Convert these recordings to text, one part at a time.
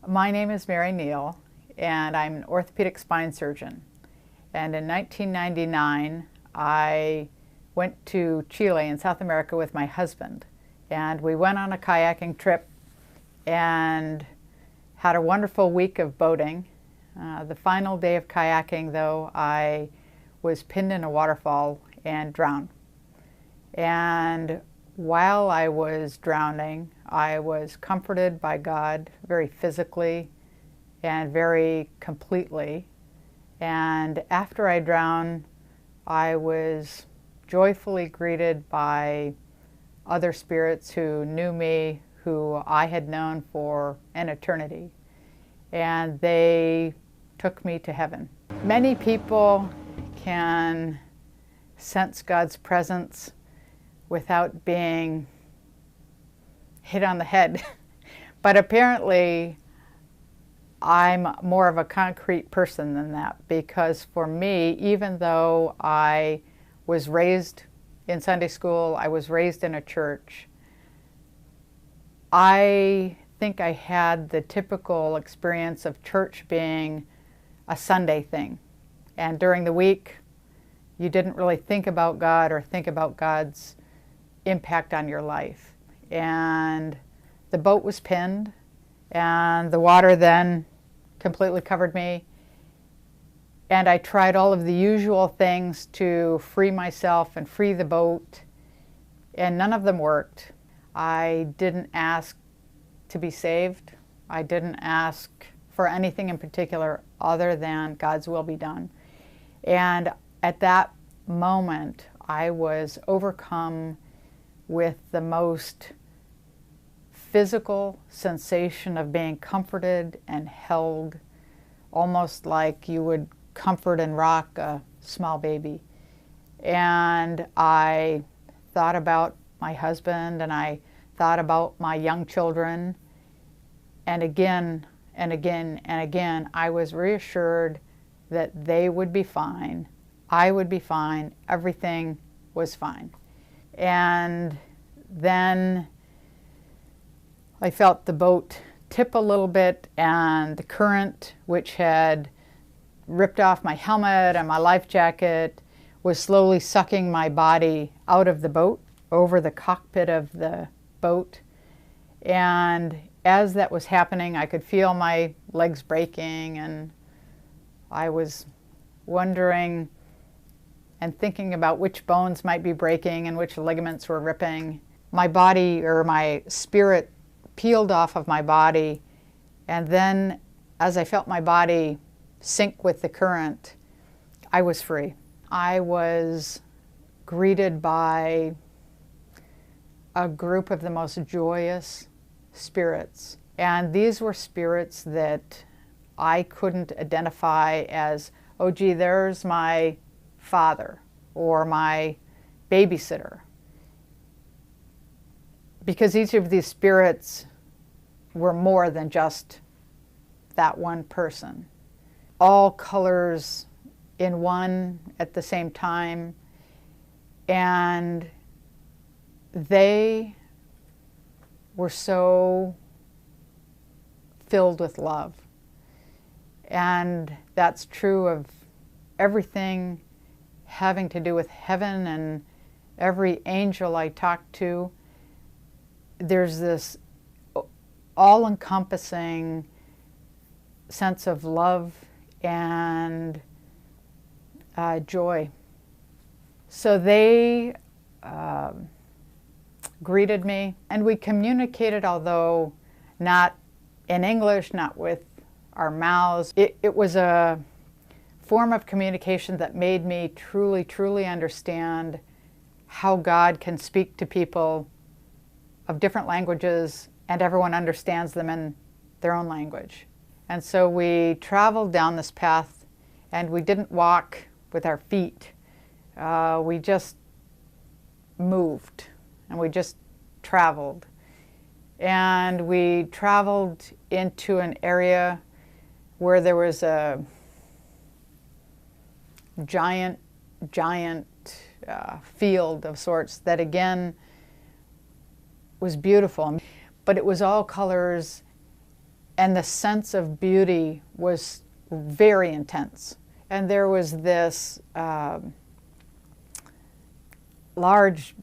My name is Mary Neal, and I'm an orthopedic spine surgeon. And in 1999, I went to Chile in South America with my husband. And we went on a kayaking trip and had a wonderful week of boating. The final day of kayaking, though, I was pinned in a waterfall and drowned. And while I was drowning, I was comforted by God very physically and very completely. And after I drowned, I was joyfully greeted by other spirits who knew me, who I had known for an eternity. And they took me to heaven. Many people can sense God's presence without being hit on the head. But apparently, I'm more of a concrete person than that, because for me, even though I was raised in Sunday school, I was raised in a church, I think I had the typical experience of church being a Sunday thing. And during the week, you didn't really think about God or think about God's impact on your life. And the boat was pinned, and the water then completely covered me. And I tried all of the usual things to free myself and free the boat, and none of them worked. I didn't ask to be saved. I didn't ask for anything in particular other than God's will be done. And at that moment, I was overcome with the most physical sensation of being comforted and held, almost like you would comfort and rock a small baby. And I thought about my husband, and I thought about my young children, and again and again and again, I was reassured that they would be fine, I would be fine, everything was fine. And then I felt the boat tip a little bit, and the current, which had ripped off my helmet and my life jacket, was slowly sucking my body out of the boat, over the cockpit of the boat. And as that was happening, I could feel my legs breaking, and I was wondering and thinking about which bones might be breaking and which ligaments were ripping. My body, or my spirit, peeled off of my body, and then as I felt my body sink with the current, I was free. I was greeted by a group of the most joyous spirits, and these were spirits that I couldn't identify as, oh gee, there's my father or my babysitter, because each of these spirits were more than just that one person. All colors in one at the same time, and they were so filled with love. And that's true of everything having to do with heaven, and every angel I talked to. There's this all-encompassing sense of love and joy. So they greeted me, and we communicated, although not in English, not with our mouths. It was a form of communication that made me truly, truly understand how God can speak to people of different languages, and everyone understands them in their own language. And so we traveled down this path, and we didn't walk with our feet. We just moved, and we just traveled. And we traveled into an area where there was a giant field of sorts that again was beautiful, but it was all colors and the sense of beauty was very intense. And there was this large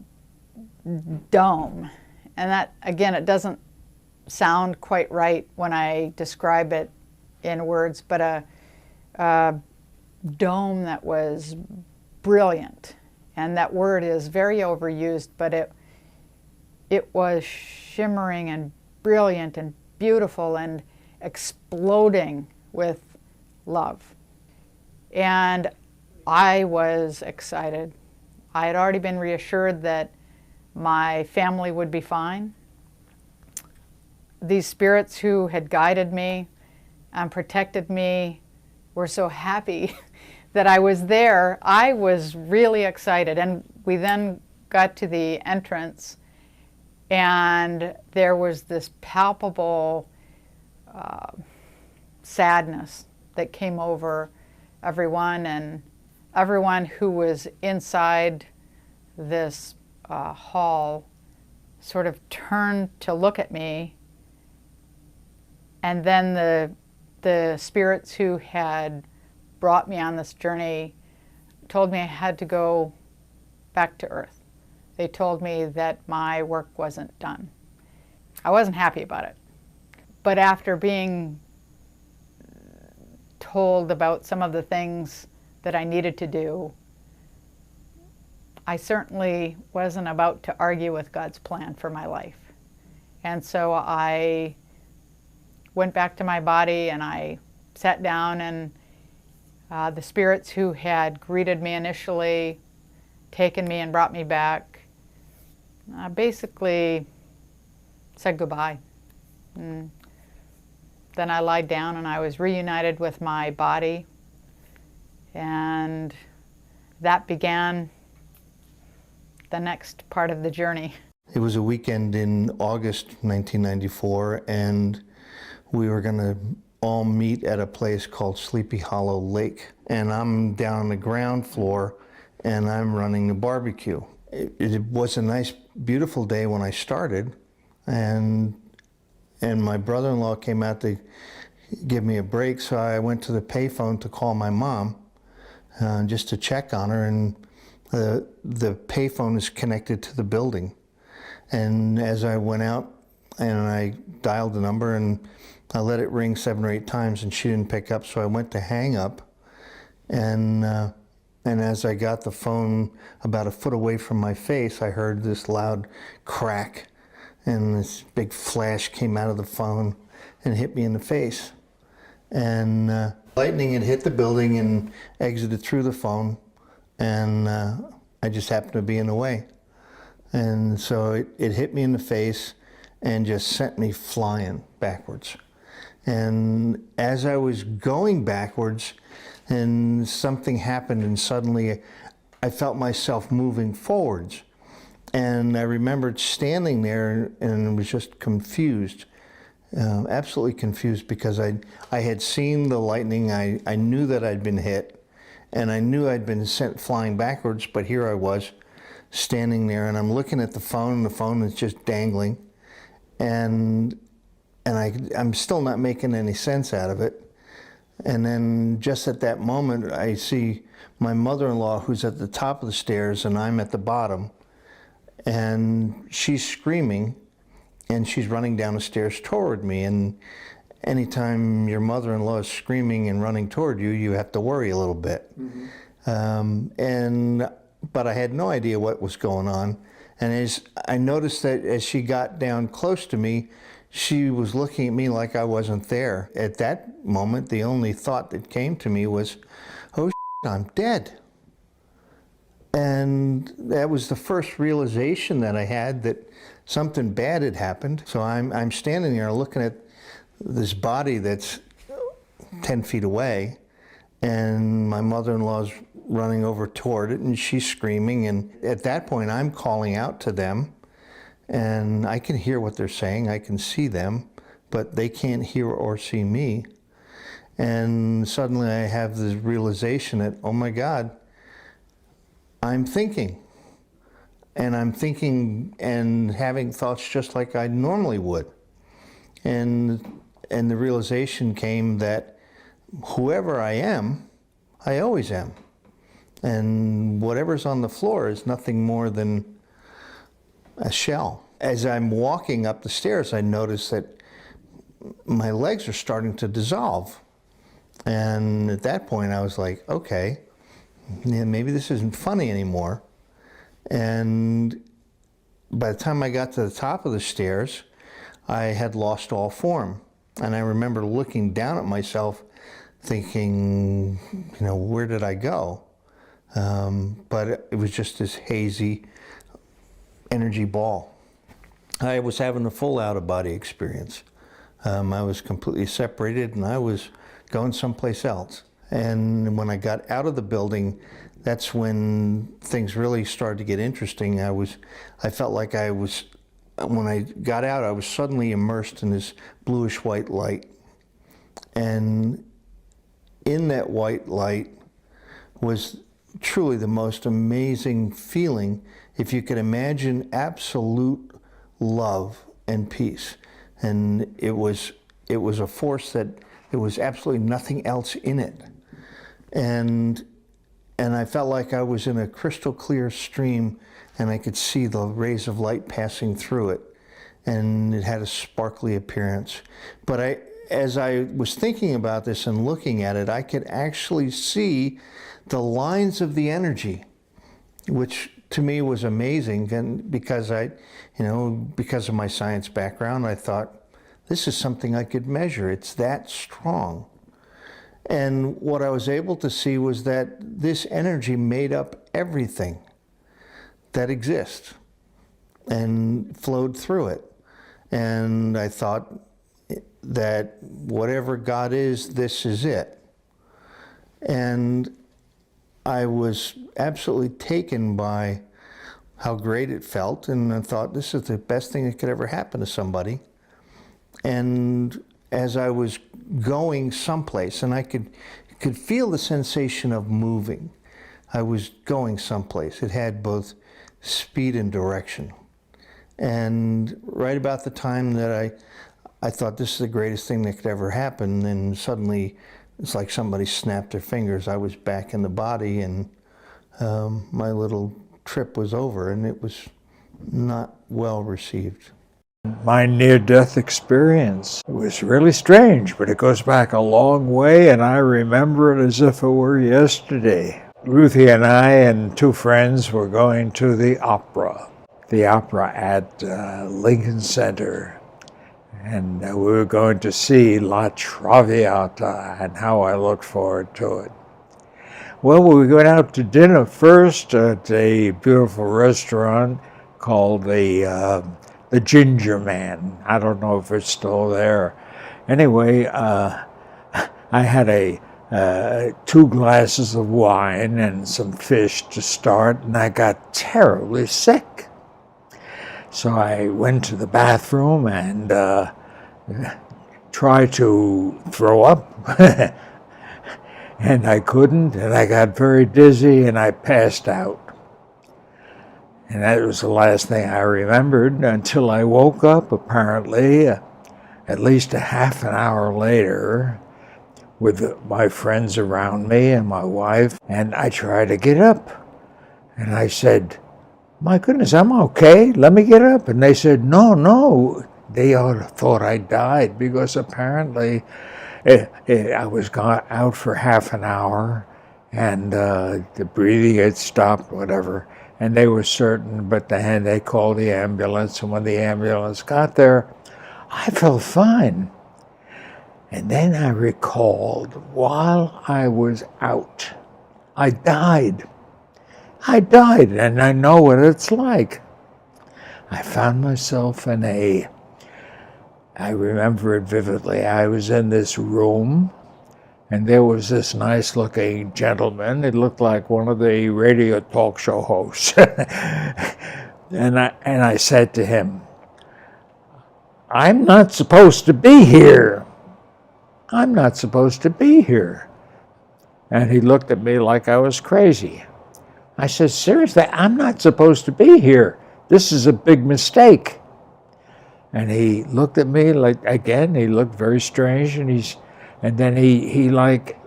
dome, and that, again, it doesn't sound quite right when I describe it in words, but a dome that was brilliant. And that word is very overused, but it was shimmering and brilliant and beautiful and exploding with love. And I was excited. I had already been reassured that my family would be fine. These spirits who had guided me and protected me were so happy that I was there. I was really excited. And we then got to the entrance, and there was this palpable sadness that came over everyone, and everyone who was inside this hall sort of turned to look at me. And then the spirits who had brought me on this journey told me I had to go back to Earth. They told me that my work wasn't done. I wasn't happy about it. But after being told about some of the things that I needed to do, I certainly wasn't about to argue with God's plan for my life. And so I went back to my body and I sat down, and the spirits who had greeted me initially, taken me and brought me back, basically said goodbye. And then I lied down and I was reunited with my body, and that began the next part of the journey. It was a weekend in August 1994, and we were going to all meet at a place called Sleepy Hollow Lake. And I'm down on the ground floor, and I'm running the barbecue. It was a nice, beautiful day when I started, and my brother-in-law came out to give me a break, so I went to the payphone to call my mom, just to check on her, and the payphone is connected to the building. And as I went out and I dialed the number, and I let it ring 7 or 8 times, and she didn't pick up, so I went to hang up. And as I got the phone about a foot away from my face, I heard this loud crack, and this big flash came out of the phone and hit me in the face. And lightning had hit the building and exited through the phone, and I just happened to be in the way. And so it hit me in the face and just sent me flying backwards. And as I was going backwards, and something happened, and suddenly I felt myself moving forwards. And I remembered standing there and was just confused, absolutely confused, because I had seen the lightning. I knew that I'd been hit, and I knew I'd been sent flying backwards, but here I was standing there, and I'm looking at the phone is just dangling, and I'm still not making any sense out of it. And then just at that moment, I see my mother-in-law, who's at the top of the stairs, and I'm at the bottom, and she's screaming, and she's running down the stairs toward me. And anytime your mother-in-law is screaming and running toward you, you have to worry a little bit. Mm-hmm. But I had no idea what was going on. And as I noticed that as she got down close to me, she was looking at me like I wasn't there. At that moment, the only thought that came to me was, oh, I'm dead. And that was the first realization that I had that something bad had happened. So I'm standing there looking at this body that's 10 feet away, and my mother-in-law's running over toward it, and she's screaming. And at that point, I'm calling out to them, and I can hear what they're saying. I can see them, but they can't hear or see me. And suddenly I have this realization that, oh my God, I'm thinking. And I'm thinking and having thoughts just like I normally would. And And the realization came that whoever I am, I always am. And whatever's on the floor is nothing more than a shell. As I'm walking up the stairs, I notice that my legs are starting to dissolve. And at that point, I was like, okay, yeah, maybe this isn't funny anymore. And by the time I got to the top of the stairs, I had lost all form. And I remember looking down at myself thinking, you know, where did I go? But it was just this hazy energy ball. I was having a full out-of-body experience. I was completely separated and I was going someplace else. And when I got out of the building, that's when things really started to get interesting. I felt like when I got out, I was suddenly immersed in this bluish white light. And in that white light was truly the most amazing feeling. If you could imagine absolute love and peace. And it was a force that there was absolutely nothing else in it. And I felt like I was in a crystal clear stream and I could see the rays of light passing through it. And it had a sparkly appearance. But as I was thinking about this and looking at it, I could actually see the lines of the energy, which to me was amazing. And because because of my science background, I thought, this is something I could measure. It's that strong. And what I was able to see was that this energy made up everything that exists and flowed through it. And I thought that whatever God is, this is it. And I was absolutely taken by how great it felt, and I thought this is the best thing that could ever happen to somebody. And as I was going someplace, and I could feel the sensation of moving, I was going someplace. It had both speed and direction. And right about the time that I thought this is the greatest thing that could ever happen, and suddenly it's like somebody snapped their fingers. I was back in the body, and my little trip was over, and it was not well received. My near-death experience was really strange, but it goes back a long way, and I remember it as if it were yesterday. Ruthie and I and two friends were going to the opera at Lincoln Center, and we were going to see La Traviata, and how I looked forward to it. Well, we went out to dinner first at a beautiful restaurant called the Ginger Man. I don't know if it's still there. Anyway, I had 2 glasses of wine and some fish to start, and I got terribly sick. So I went to the bathroom and tried to throw up, and I couldn't, and I got very dizzy, and I passed out. And that was the last thing I remembered until I woke up, apparently, at least a half an hour later, with my friends around me and my wife, and I tried to get up. And I said, my goodness, I'm okay, let me get up. And they said, no. They thought I died, because apparently I was out for half an hour, and the breathing had stopped, whatever. And they were certain, but then they called the ambulance, and when the ambulance got there, I felt fine. And then I recalled, while I was out, I died, and I know what it's like. I found myself I remember it vividly, I was in this room, and there was this nice-looking gentleman. It looked like one of the radio talk show hosts. and I said to him, I'm not supposed to be here. I'm not supposed to be here. And he looked at me like I was crazy. I said, seriously, I'm not supposed to be here. This is a big mistake. And he looked at me like, again, he looked very strange, and then he like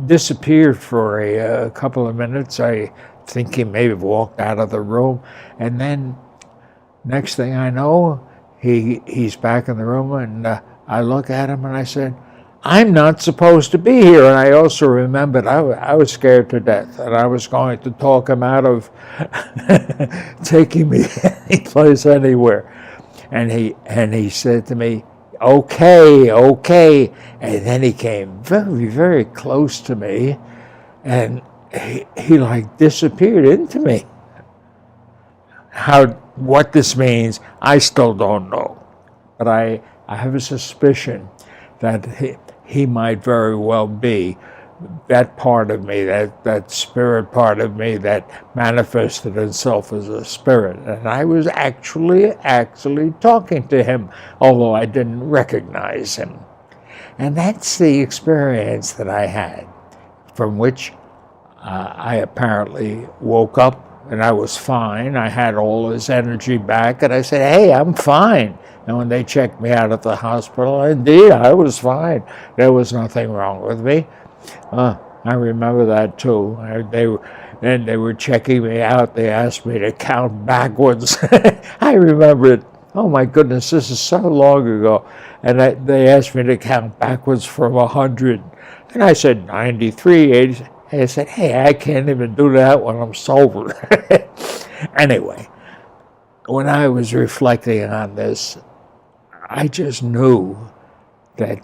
disappeared for a couple of minutes. I think he maybe walked out of the room, and then next thing I know, he's back in the room, and I look at him and I said, I'm not supposed to be here. And I also remembered I was scared to death, and I was going to talk him out of taking me any place, anywhere. And he said to me, okay, okay. And then he came very, very close to me, and he like disappeared into me. What this means, I still don't know. But I have a suspicion that he might very well be that part of me, that spirit part of me that manifested itself as a spirit. And I was actually talking to him, although I didn't recognize him. And that's the experience that I had, from which I apparently woke up and I was fine. I had all his energy back, and I said, hey, I'm fine. And when they checked me out at the hospital, indeed, I was fine. There was nothing wrong with me. I remember that too. They were checking me out. They asked me to count backwards. I remember it. Oh my goodness, this is so long ago. And they asked me to count backwards from 100. And I said 93, 80. And I said, hey, I can't even do that when I'm sober. Anyway, when I was reflecting on this, I just knew that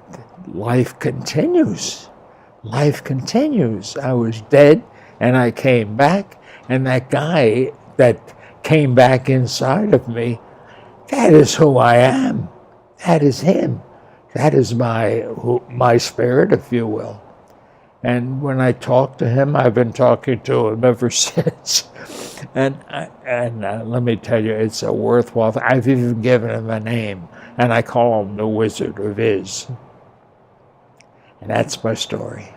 life continues. Life continues. I was dead, and I came back, and that guy that came back inside of me, that is who I am. That is him. That is my spirit, if you will. And when I talk to him, I've been talking to him ever since. And let me tell you, it's a worthwhile thing. I've even given him a name, and I call him the Wizard of Iz. And that's my story.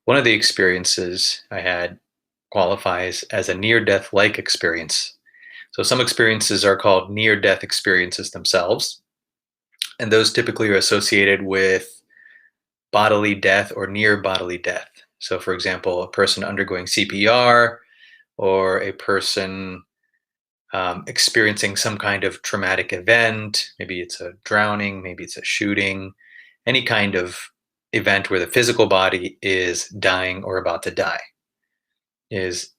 One of the experiences I had qualifies as a near-death-like experience. So some experiences are called near-death experiences themselves, and those typically are associated with bodily death or near bodily death. So for example, a person undergoing CPR, or a person experiencing some kind of traumatic event. Maybe it's a drowning, maybe it's a shooting, any kind of event where the physical body is dying or about to die is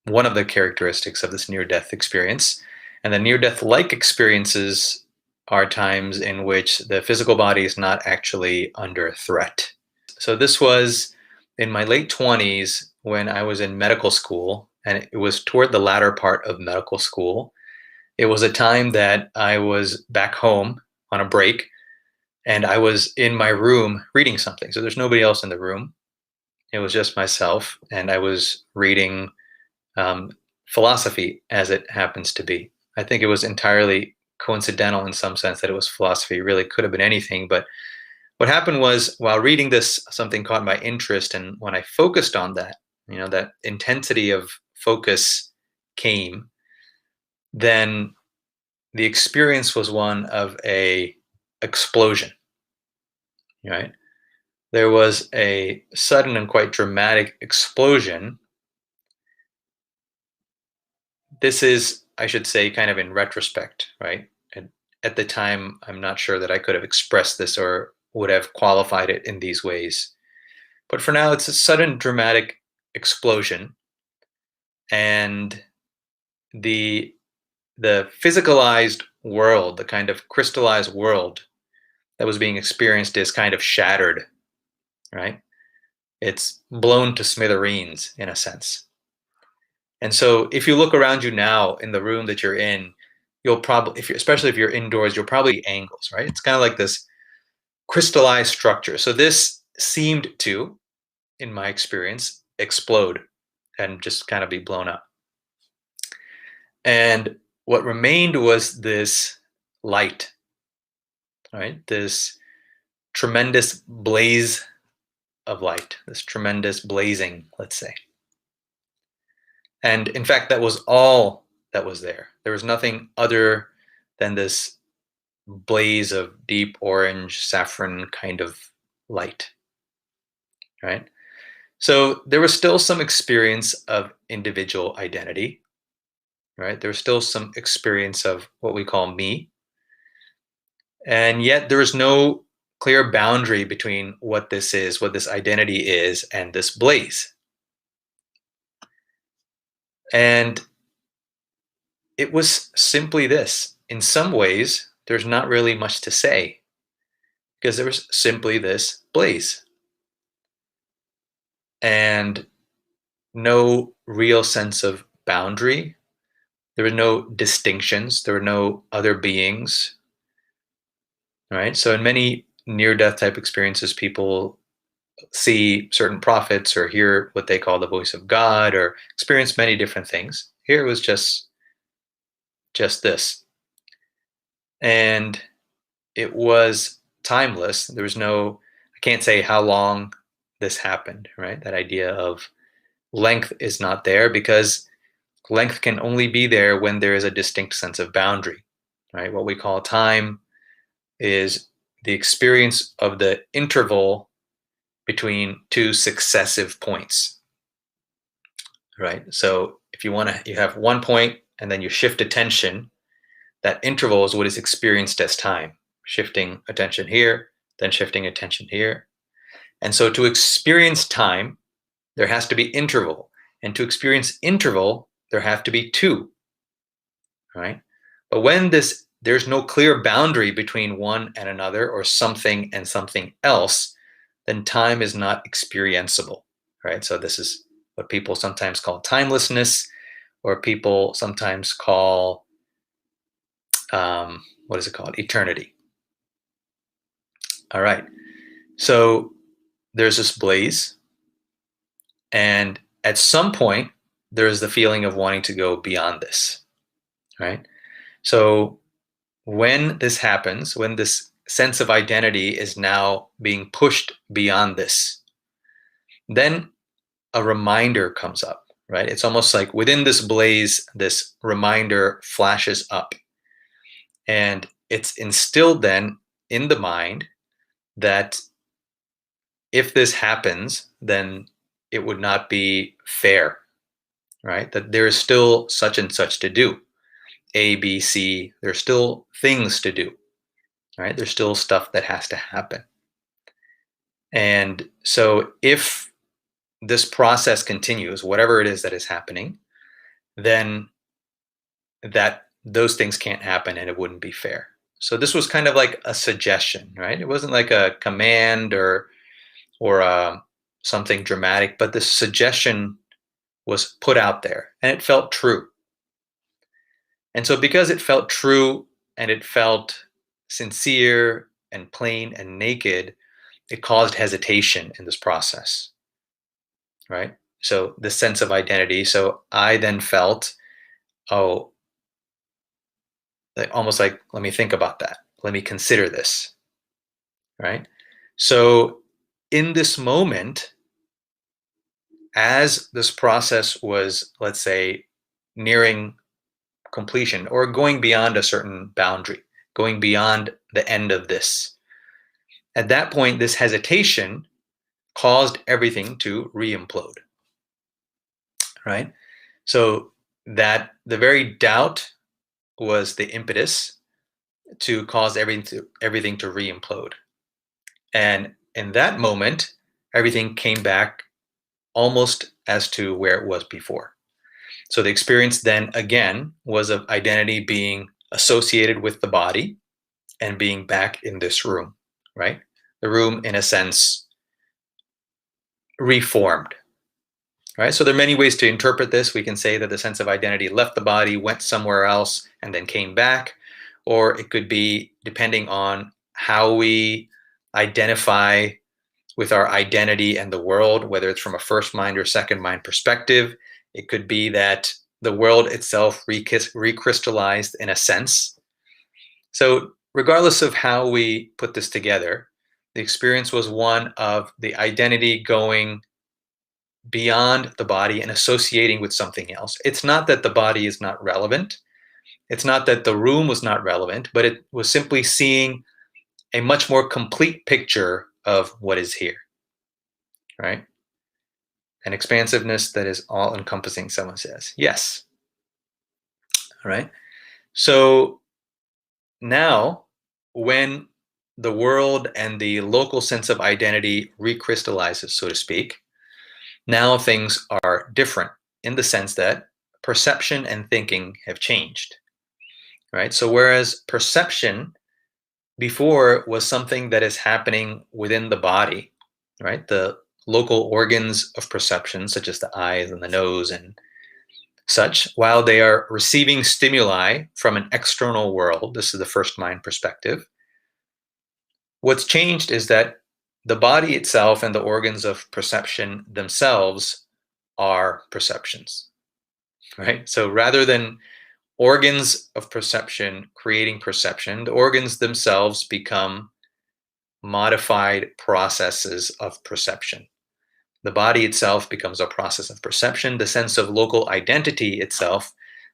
one of the characteristics of this near-death experience. And the near-death-like experiences are times in which the physical body is not actually under threat. So this was in my late 20s when I was in medical school, and it was toward the latter part of medical school. It was a time that I was back home on a break, and I was in my room reading something. So there's nobody else in the room. It was just myself, and I was reading philosophy, as it happens to be. I think it was entirely coincidental in some sense that it was philosophy. It really could have been anything. But what happened was, while reading this, something caught my interest. And when I focused on that, that intensity of focus came, then the experience was one of a explosion, right? There was a sudden and quite dramatic explosion. This is, I should say, kind of in retrospect, right? And at the time, I'm not sure that I could have expressed this or would have qualified it in these ways. But for now, it's a sudden dramatic explosion. And the physicalized world, the kind of crystallized world that was being experienced is kind of shattered, right? It's blown to smithereens in a sense. And so if you look around you now in the room that you're in, you'll probably, especially if you're indoors, you'll probably see angles, right? It's kind of like this crystallized structure. So this seemed to, in my experience, explode and just kind of be blown up. And what remained was this light, right? This tremendous blaze of light, this tremendous blazing, let's say. And in fact, that was all that was there. There was nothing other than this blaze of deep orange saffron kind of light, right? So there was still some experience of individual identity, right? There was still some experience of what we call me. And yet there was no clear boundary between what this is, what this identity is, and this blaze. And it was simply this. In some ways, there's not really much to say because there was simply this blaze and no real sense of boundary. There were no distinctions. There were no other beings, right? So in many near-death type experiences, people see certain prophets or hear what they call the voice of God or experience many different things. Here it was just this. And it was timeless. There was no, I can't say how long this happened, right? That idea of length is not there because length can only be there when there is a distinct sense of boundary, right? What we call time is the experience of the interval between two successive points, right? So if you have 1 point and then you shift attention, that interval is what is experienced as time, shifting attention here, then shifting attention here. And so to experience time, there has to be interval. And to experience interval, there have to be two, right? But when there's no clear boundary between one and another or something and something else, then time is not experienceable, right? So this is what people sometimes call timelessness, or people sometimes call, what is it called? Eternity. All right. So there's this blaze, and at some point, there's the feeling of wanting to go beyond this, right? So when this happens, when this sense of identity is now being pushed beyond this, then a reminder comes up, right? It's almost like within this blaze, this reminder flashes up. And it's instilled then in the mind that if this happens, then it would not be fair, right? That there is still such and such to do. A, B, C, there's still things to do, right? There's still stuff that has to happen. And so if this process continues, whatever it is that is happening, then those things can't happen and it wouldn't be fair. So this was kind of like a suggestion, right? It wasn't like a command or something dramatic, but this suggestion was put out there and it felt true. And so because it felt true and it felt sincere and plain and naked, it caused hesitation in this process, right? So the sense of identity. So I then felt, oh, almost like, let me think about that. Let me consider this, right? So in this moment, as this process was, let's say, nearing completion or going beyond a certain boundary, going beyond the end of this, at that point, this hesitation caused everything to re-implode, right? So that the very doubt was the impetus to cause everything to re-implode. And in that moment, everything came back almost as to where it was before. So the experience then again was of identity being associated with the body and being back in this room, right? The room, in a sense, reformed, right? So there are many ways to interpret this. We can say that the sense of identity left the body, went somewhere else, and then came back. Or it could be, depending on how we identify with our identity and the world, whether it's from a first mind or second mind perspective, it could be that the world itself recrystallized in a sense. So regardless of how we put this together, the experience was one of the identity going beyond the body and associating with something else. It's not that the body is not relevant. It's not that the room was not relevant, but it was simply seeing a much more complete picture of what is here, right? An expansiveness that is all encompassing, someone says. Yes. All right. So now, when the world and the local sense of identity recrystallizes, so to speak, now things are different in the sense that perception and thinking have changed, right? So whereas perception before was something that is happening within the body, right? The local organs of perception, such as the eyes and the nose and such, while they are receiving stimuli from an external world, this is the first mind perspective, what's changed is that the body itself and the organs of perception themselves are perceptions, right? So rather than organs of perception creating perception, the organs themselves become modified processes of perception. The body itself becomes a process of perception. The sense of local identity itself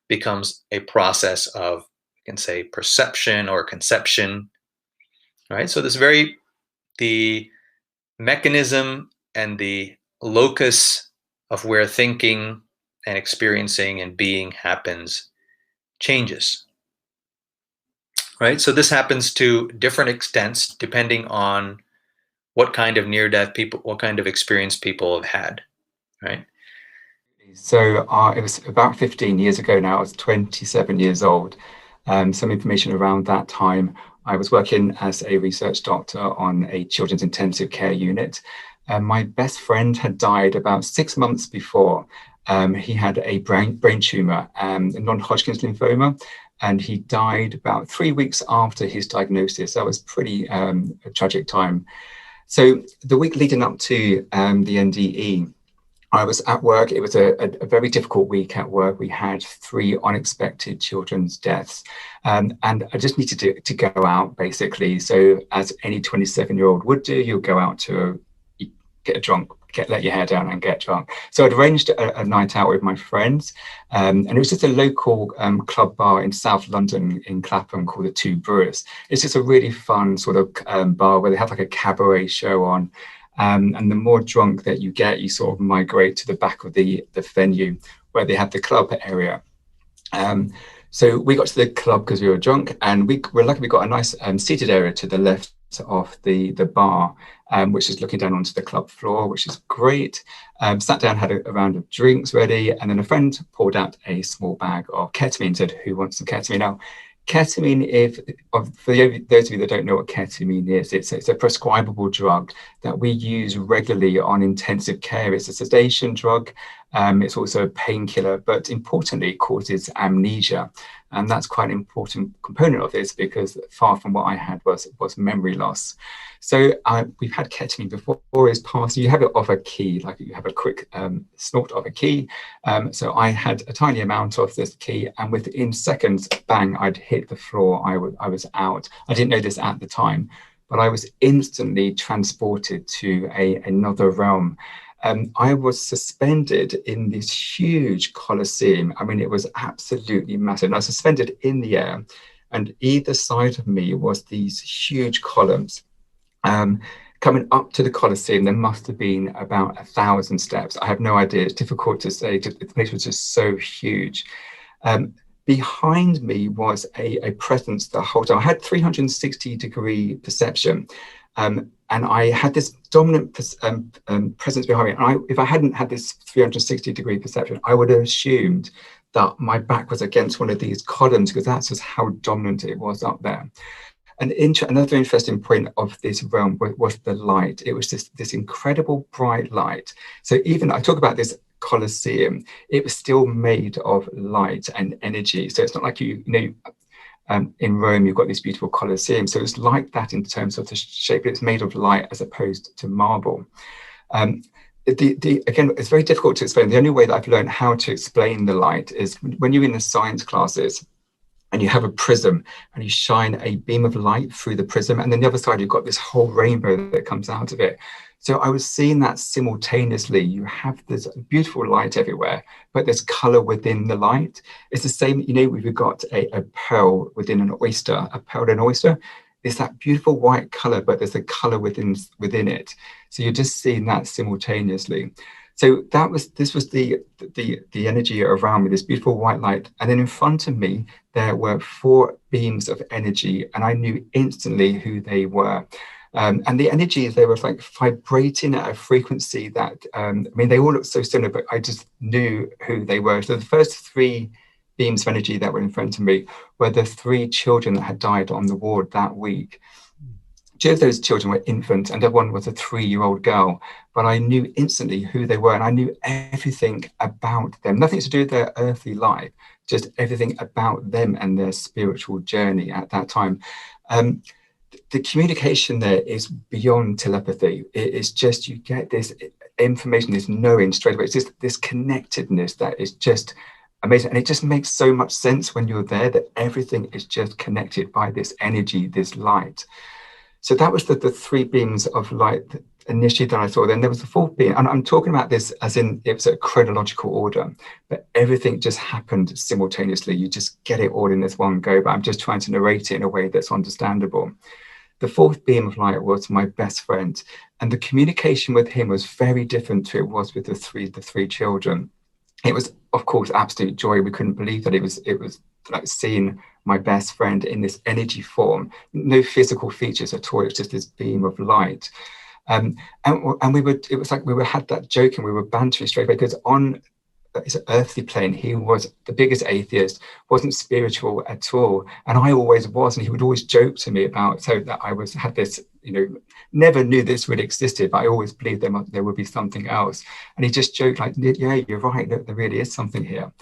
becomes a process of, you can say, perception or conception, right? So the mechanism and the locus of where thinking and experiencing and being happens changes, right? So this happens to different extents depending on what kind of near-death people, what kind of experience people have had, right? So it was about 15 years ago now. I was 27 years old. Some information around that time. I was working as a research doctor on a children's intensive care unit. My best friend had died about 6 months before. He had a brain tumor, a non-Hodgkin's lymphoma, and he died about 3 weeks after his diagnosis. That was pretty a tragic time. So the week leading up to the NDE, I was at work. It was a very difficult week at work. We had 3 unexpected children's deaths. And I just needed to go out, basically. So as any 27-year-old would do, you'll go out to get drunk, let your hair down and get drunk. So I'd arranged a night out with my friends. And it was just a local club bar in South London in Clapham called the Two Brewers. It's just a really fun sort of bar where they have like a cabaret show on. And the more drunk that you get, you sort of migrate to the back of the venue where they have the club area. So we got to the club because we were drunk, and we're lucky we got a nice seated area to the left of the bar, which is looking down onto the club floor, which is great. Sat down, had a round of drinks ready, and then a friend poured out a small bag of ketamine, said, "Who wants some ketamine?" Now, ketamine, for those of you that don't know what ketamine is, it's a prescribable drug that we use regularly on intensive care. It's a sedation drug. It's also a painkiller, but importantly, it causes amnesia. And that's quite an important component of this, because far from what I had was memory loss. So we've had ketamine before. It's passed. You have it off a key, like you have a quick snort of a key. So I had a tiny amount of this key, and within seconds, bang, I'd hit the floor. I was out. I didn't know this at the time, but I was instantly transported to another realm. I was suspended in this huge coliseum. I mean, it was absolutely massive. And I was suspended in the air, and either side of me was these huge columns. Coming up to the coliseum, there must have been about 1,000 steps. I have no idea. It's difficult to say. The place was just so huge. Behind me was a presence the whole time. I had 360-degree perception. And I had this dominant presence behind me. And if I hadn't had this 360-degree perception, I would have assumed that my back was against one of these columns, because that's just how dominant it was up there. And another interesting point of this realm was the light. It was this incredible bright light. So even I talk about this Colosseum, it was still made of light and energy. So it's not like in Rome, you've got this beautiful Colosseum. So it's like that in terms of the shape. It's made of light as opposed to marble. Again, it's very difficult to explain. The only way that I've learned how to explain the light is when you're in the science classes, and you have a prism, and you shine a beam of light through the prism, and then the other side you've got this whole rainbow that comes out of it. So I was seeing that simultaneously. You have this beautiful light everywhere, but there's color within the light. It's the same, you know, we've got a pearl within an oyster, a pearl in an oyster. It's that beautiful white color, but there's a color within it. So you're just seeing that simultaneously. So this was the energy around me, this beautiful white light. And then in front of me, there were 4 beams of energy, and I knew instantly who they were. And the energy, they were like vibrating at a frequency that, I mean, they all looked so similar, but I just knew who they were. So the first 3 beams of energy that were in front of me were the 3 children that had died on the ward that week. 2 of those children were infants, and the one was a 3-year-old girl. But I knew instantly who they were, and I knew everything about them. Nothing to do with their earthly life, just everything about them and their spiritual journey at that time. The communication there is beyond telepathy. It's just, you get this information, this knowing straight away. It's just this connectedness that is just amazing. And it just makes so much sense when you're there, that everything is just connected by this energy, this light. So that was the 3 beams of light initially that I saw. Then there was the 4th beam, and I'm talking about this as in it was a chronological order, but everything just happened simultaneously. You just get it all in this one go, but I'm just trying to narrate it in a way that's understandable. The 4th beam of light was my best friend, and the communication with him was very different to it was with the three children. It was, of course, absolute joy. We couldn't believe that it was like seeing my best friend in this energy form, no physical features at all. It was just this beam of light. And it was like we had that joke, and we were bantering straight away, because on his earthly plane, he was the biggest atheist, wasn't spiritual at all, and I always was. And he would always joke to me about that I had this, you know, never knew this really existed, but I always believed there would be something else. And he just joked like, yeah, you're right, there really is something here.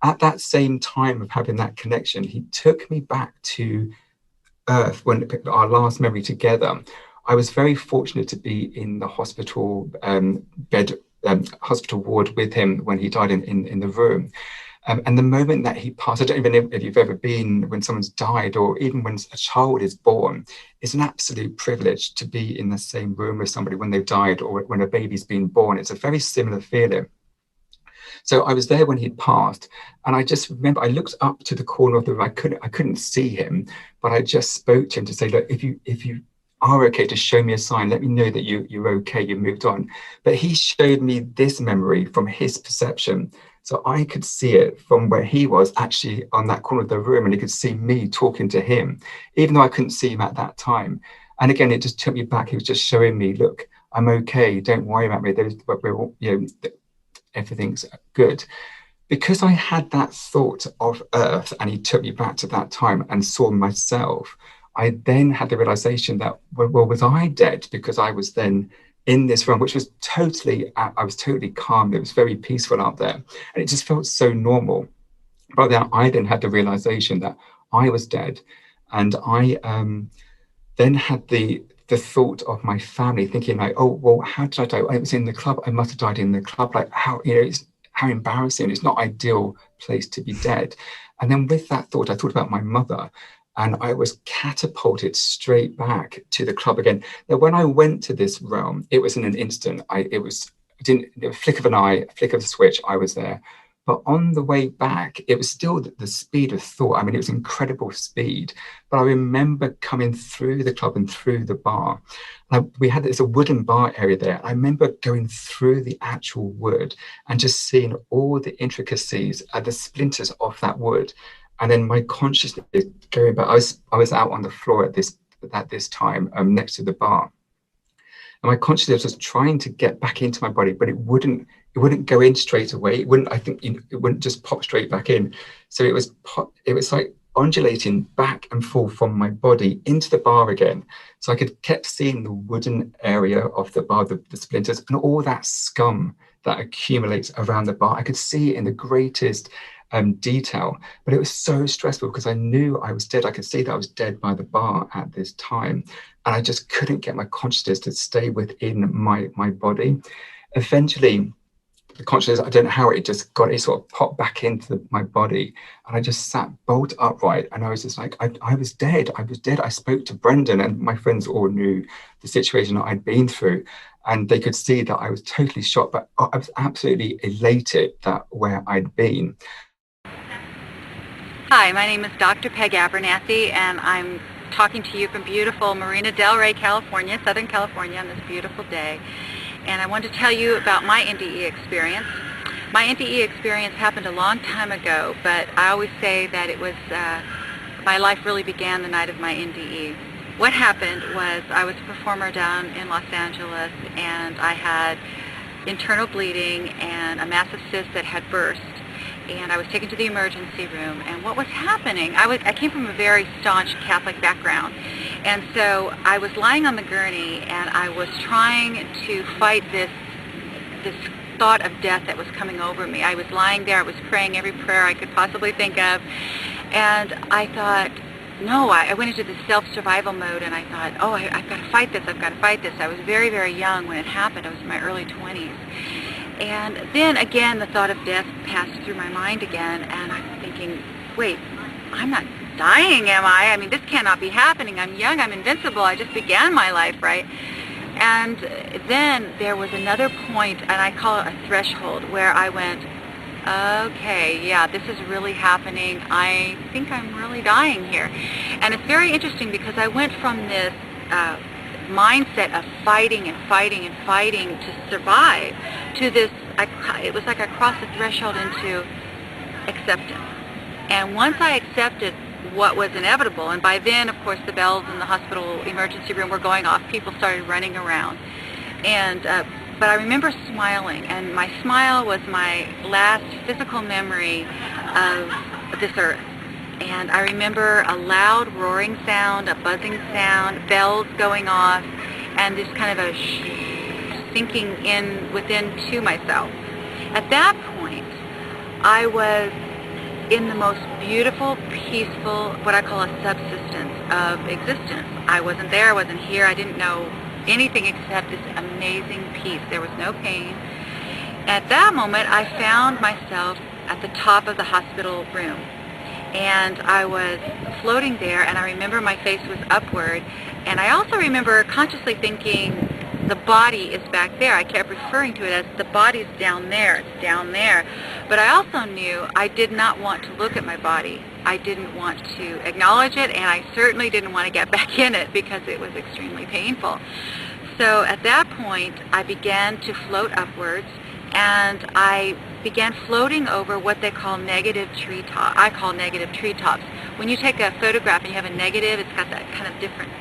At that same time of having that connection, he took me back to Earth when our last memory together. I was very fortunate to be in the hospital hospital ward with him when he died in the room. And the moment that he passed, I don't even know if you've ever been when someone's died, or even when a child is born, it's an absolute privilege to be in the same room with somebody when they've died, or when a baby's been born. It's a very similar feeling. So I was there when he'd passed, and I just remember I looked up to the corner of the room. I couldn't see him, but I just spoke to him to say, look, if you are okay, to show me a sign, let me know that you're okay, you moved on. But he showed me this memory from his perception, so I could see it from where he was actually on that corner of the room, and he could see me talking to him, even though I couldn't see him at that time. And again, it just took me back. He was just showing me, look, I'm okay, don't worry about me. Everything's good. Because I had that thought of Earth, and he took me back to that time and saw myself, I then had the realization that, well, was I dead? Because I was then in this realm, which was I was totally calm. It was very peaceful out there. And it just felt so normal. But then I then had the realization that I was dead. And I then had the thought of my family, thinking like, oh, well, how did I die? I was in the club. I must have died in the club. Like, how embarrassing. It's not ideal place to be dead. And then with that thought, I thought about my mother, and I was catapulted straight back to the club again. Now, when I went to this realm, it was in an instant. It was a flick of an eye, a flick of a switch, I was there. But on the way back, it was still the speed of thought. I mean, it was incredible speed. But I remember coming through the club and through the bar. There's a wooden bar area there. I remember going through the actual wood and just seeing all the intricacies and the splinters of that wood. And then my consciousness going back. I was out on the floor at this time next to the bar. And my consciousness was trying to get back into my body, but it wouldn't go in straight away. It wouldn't just pop straight back in. So it was like undulating back and forth from my body into the bar again. So I kept seeing the wooden area of the bar, the splinters, and all that scum that accumulates around the bar. I could see it in the greatest detail, but it was so stressful because I knew I was dead. I could see that I was dead by the bar at this time, and I just couldn't get my consciousness to stay within my body. Eventually, the consciousness, I don't know how it just got, it sort of popped back into my body. And I just sat bolt upright. And I was just like, I was dead. I was dead. I spoke to Brendan, and my friends all knew the situation that I'd been through. And they could see that I was totally shocked, but I was absolutely elated that where I'd been. Hi, my name is Dr. Peg Abernathy, and I'm talking to you from beautiful Marina Del Rey, California, Southern California, on this beautiful day. And I want to tell you about my NDE experience. My NDE experience happened a long time ago, but I always say that it was, my life really began the night of my NDE. What happened was I was a performer down in Los Angeles, and I had internal bleeding and a massive cyst that had burst. And I was taken to the emergency room, and what was happening, I came from a very staunch Catholic background, and so I was lying on the gurney, and I was trying to fight this thought of death that was coming over me. I was lying there, I was praying every prayer I could possibly think of, and I thought, no, I went into this self-survival mode, and I thought, oh, I've got to fight this, I've got to fight this. I was very, very young when it happened. I was in my early 20s. And then again, the thought of death passed through my mind again, and I'm thinking, wait, I'm not dying, am I? I mean, this cannot be happening. I'm young, I'm invincible, I just began my life, right? And then there was another point, and I call it a threshold, where I went, okay, yeah, this is really happening. I think I'm really dying here. And it's very interesting because I went from this mindset of fighting and fighting and fighting to survive to this, it was like I crossed the threshold into acceptance. And once I accepted what was inevitable, and by then, of course, the bells in the hospital emergency room were going off, people started running around. And but I remember smiling, and my smile was my last physical memory of this earth. And I remember a loud roaring sound, a buzzing sound, bells going off, and this kind of a sinking in within to myself. At that point, I was in the most beautiful, peaceful, what I call a subsistence of existence. I wasn't there, I wasn't here, I didn't know anything except this amazing peace. There was no pain. At that moment, I found myself at the top of the hospital room. And I was floating there, and I remember my face was upward, and I also remember consciously thinking, the body is back there. I kept referring to it as the body's down there, it's down there. But I also knew I did not want to look at my body. I didn't want to acknowledge it, and I certainly didn't want to get back in it because it was extremely painful. So at that point, I began to float upwards, and I began floating over what they call negative treetops. I call negative treetops. When you take a photograph and you have a negative, it's got that kind of different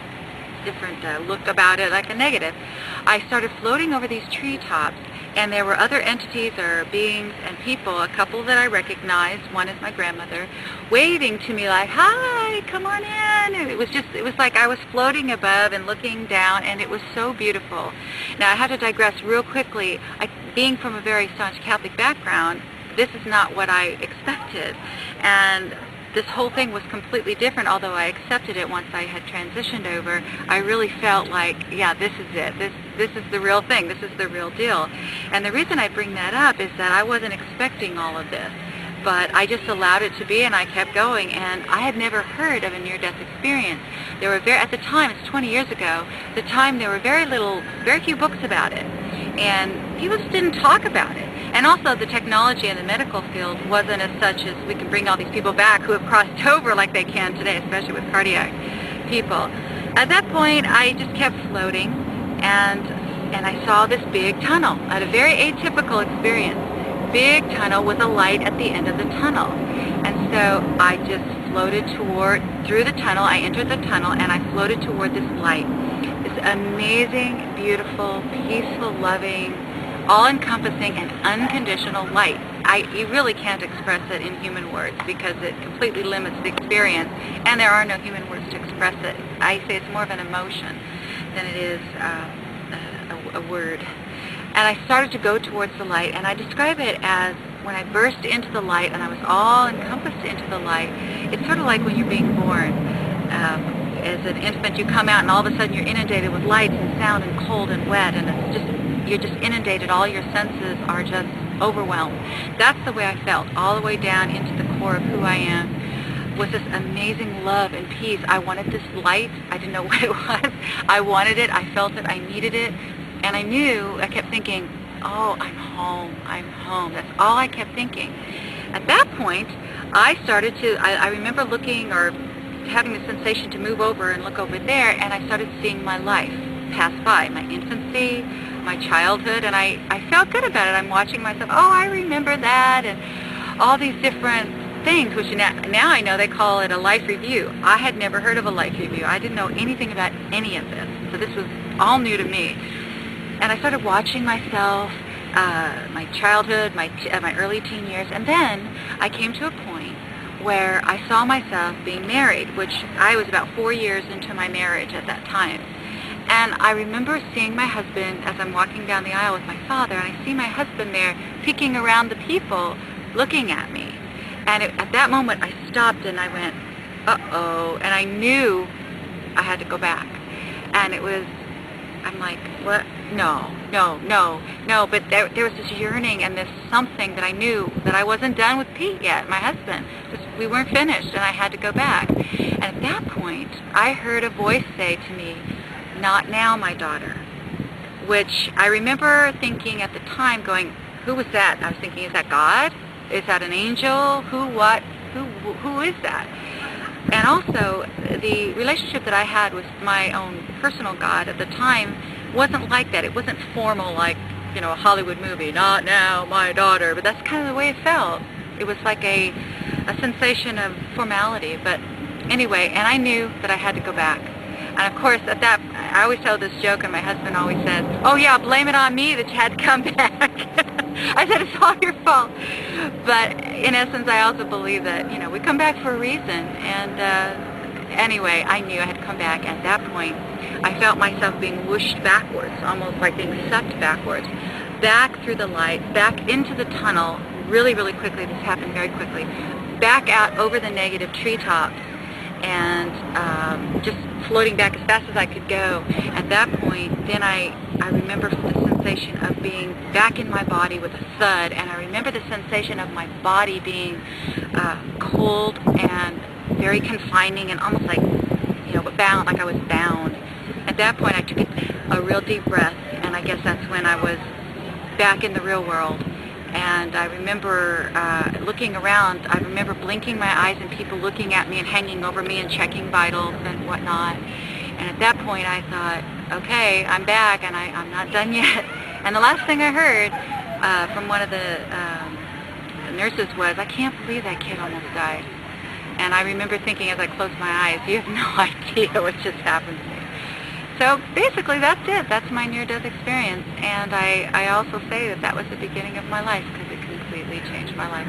look about it, like a negative. I started floating over these treetops, and there were other entities or beings and people, a couple that I recognized, one is my grandmother, waving to me like, hi, come on in. And it was like I was floating above and looking down, and it was so beautiful. Now I have to digress real quickly. Being from a very staunch Catholic background, this is not what I expected. And this whole thing was completely different, although I accepted it once I had transitioned over. I really felt like, yeah, this is it. This is the real thing. This is the real deal. And the reason I bring that up is that I wasn't expecting all of this, but I just allowed it to be, and I kept going. And I had never heard of a near-death experience. There were at the time, it's 20 years ago, the time there were very few books about it, and people just didn't talk about it. And also the technology in the medical field wasn't as such as we can bring all these people back who have crossed over like they can today, especially with cardiac people. At that point, I just kept floating, and I saw this big tunnel. I had a very atypical experience. Big tunnel with a light at the end of the tunnel. And so I just floated through the tunnel. I entered the tunnel, and I floated toward this light. This amazing, beautiful, peaceful, loving, all-encompassing and unconditional light. You really can't express it in human words because it completely limits the experience, and there are no human words to express it. I say it's more of an emotion than it is a word. And I started to go towards the light, and I describe it as when I burst into the light and I was all encompassed into the light. It's sort of like when you're being born. As an infant, you come out and all of a sudden you're inundated with lights and sound and cold and wet, and it's just, you're just inundated. All your senses are just overwhelmed. That's the way I felt, all the way down into the core of who I am, was this amazing love and peace. I wanted this light. I didn't know what it was. I wanted it. I felt it. I needed it. And I knew, I kept thinking, oh, I'm home. I'm home. That's all I kept thinking. At that point, I started to, I remember looking or having the sensation to move over and look over there, and I started seeing my life pass by, my infancy, my childhood, and I felt good about it. I'm watching myself, oh, I remember that, and all these different things, which now I know they call it a life review. I had never heard of a life review. I didn't know anything about any of this, so this was all new to me. And I started watching myself, my childhood, my early teen years, and then I came to a point where I saw myself being married, which I was about 4 years into my marriage at that time. And I remember seeing my husband as I'm walking down the aisle with my father, and I see my husband there peeking around the people, looking at me. And at that moment, I stopped and I went, uh-oh, and I knew I had to go back. And it was, I'm like, what? No, but there was this yearning and this something that I knew that I wasn't done with Pete yet, my husband. We weren't finished, and I had to go back. And at that point, I heard a voice say to me, not now, my daughter, which I remember thinking at the time, going, who was that? And I was thinking, is that God? Is that an angel? Who is that? And also, the relationship that I had with my own personal God at the time wasn't like that. It wasn't formal like, a Hollywood movie, not now, my daughter, but that's kind of the way it felt. It was like a sensation of formality, but anyway, and I knew that I had to go back. And of course, at that, I always tell this joke, and my husband always says, oh yeah, blame it on me that you had to come back. I said, it's all your fault. But in essence, I also believe that, we come back for a reason. And anyway, I knew I had to come back. At that point, I felt myself being whooshed backwards, almost like being sucked backwards, back through the light, back into the tunnel, really, really quickly. This happened very quickly. Back out over the negative treetops, and just floating back as fast as I could go. At that point, then I remember the sensation of being back in my body with a thud, and I remember the sensation of my body being cold and very confining and almost like, bound, like I was bound. At that point, I took a real deep breath, and I guess that's when I was back in the real world. And I remember looking around. I remember blinking my eyes and people looking at me and hanging over me and checking vitals and whatnot. And at that point I thought, okay, I'm back and I'm not done yet. And the last thing I heard from one of the nurses was, I can't believe that kid almost died. And I remember thinking as I closed my eyes, you have no idea what just happened to me. So basically that's it. That's my near-death experience. And I also say that was the beginning of my life, because it completely changed my life.